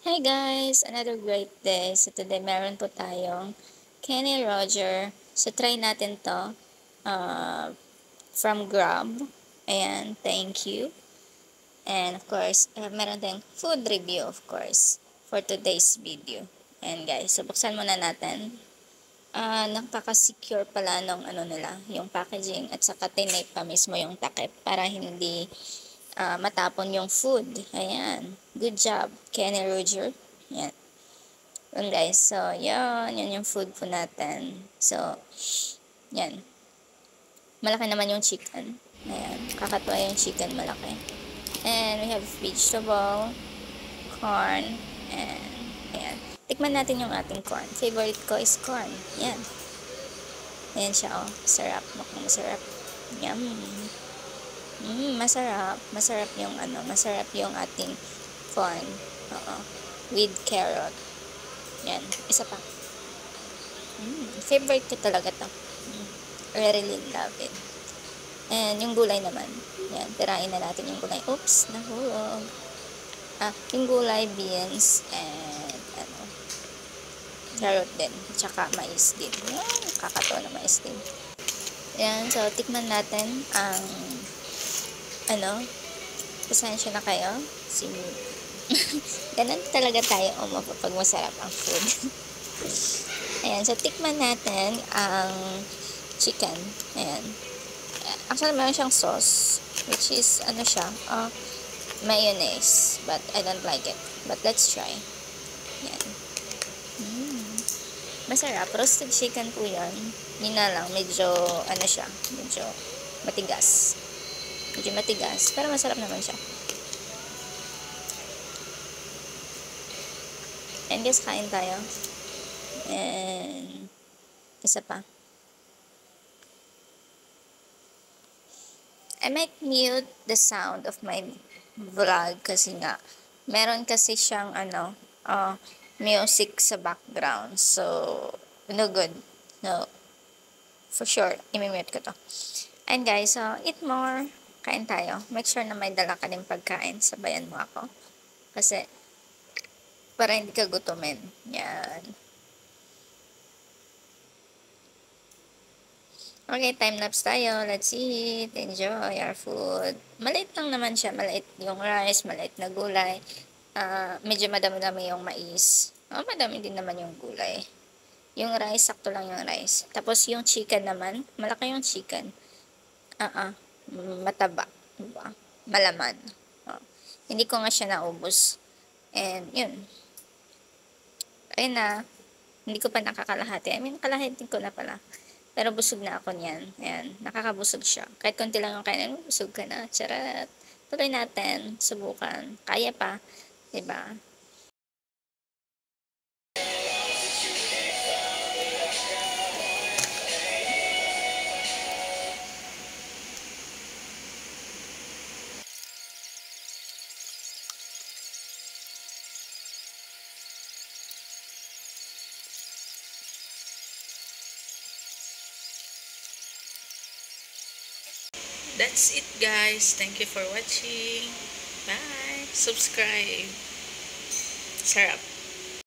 Hi guys! Another great day. So today meron po tayong Kenny Roger. So try natin to from Grab. Ayan, thank you. And of course, meron tayong food review of course for today's video. And guys, so buksan muna natin. Nakaka-secure pala nung ano nila, yung packaging at saka tinape pa mismo yung takip para hindi matapon yung food. Ayan. Good job, Kenny Roger. Ayan. Yun guys, so yan yung food po natin. So, yan. Malaki naman yung chicken. Ayan, kakatuwa yung chicken, malaki. And we have vegetable, corn, and ayan. Tikman natin yung ating corn. Favorite ko is corn. Yan. Ayan siya, oh. Sarap. Mukhang masarap. Yum. Masarap. Masarap yung masarap yung ating corn. Oo. With carrot. Yan. Isa pa. Favorite ko talaga to. I really love it. And yung gulay naman. Yan. Tirain na natin yung gulay. Oops. Nahulog. Yung gulay, beans, and carrot din. Tsaka mais din. Yan. Kakatawa na mais din. Yan. So, tikman natin ang pasensya na kayo. Ganun talaga tayo pag masarap ang food. Ayan, so tikman natin ang chicken. Ayan. Actually, meron siyang sauce, which is, mayonnaise. But I don't like it. But let's try. Ayan. Masarap. Roasted chicken po yan. Yun na lang, medyo, medyo matigas. Medyo matigas, pero masarap naman siya. And guys, kain tayo. And isa pa. I might mute the sound of my vlog kasi nga meron kasi siyang music sa background. So, no good. No. For sure, i-mute ko to. And guys, so eat more. Kain tayo. Make sure na may dala ka din pagkain. Sabayan mo ako. Kasi para hindi ka gutumin. Yan. Okay, time lapse tayo. Let's eat. Enjoy our food. Maliit lang naman siya. Maliit yung rice, maliit na gulay. Medyo madami-dami yung mais. Madami din naman yung gulay. Yung rice, sakto lang yung rice. Tapos yung chicken naman, malaki yung chicken. Mataba. Diba? Malaman. Hindi ko nga siya naubos. And yun. Ayun na. Hindi ko pa nakakalahati. Kalahati ko na pala. Pero busog na ako niyan. Ayan, nakakabusog siya. Kahit konti lang yung kainin, busog ka na. Charat. Tuloy natin. Subukan. Kaya pa. Diba? That's it guys. Thank you for watching. Bye. Subscribe. Sarap.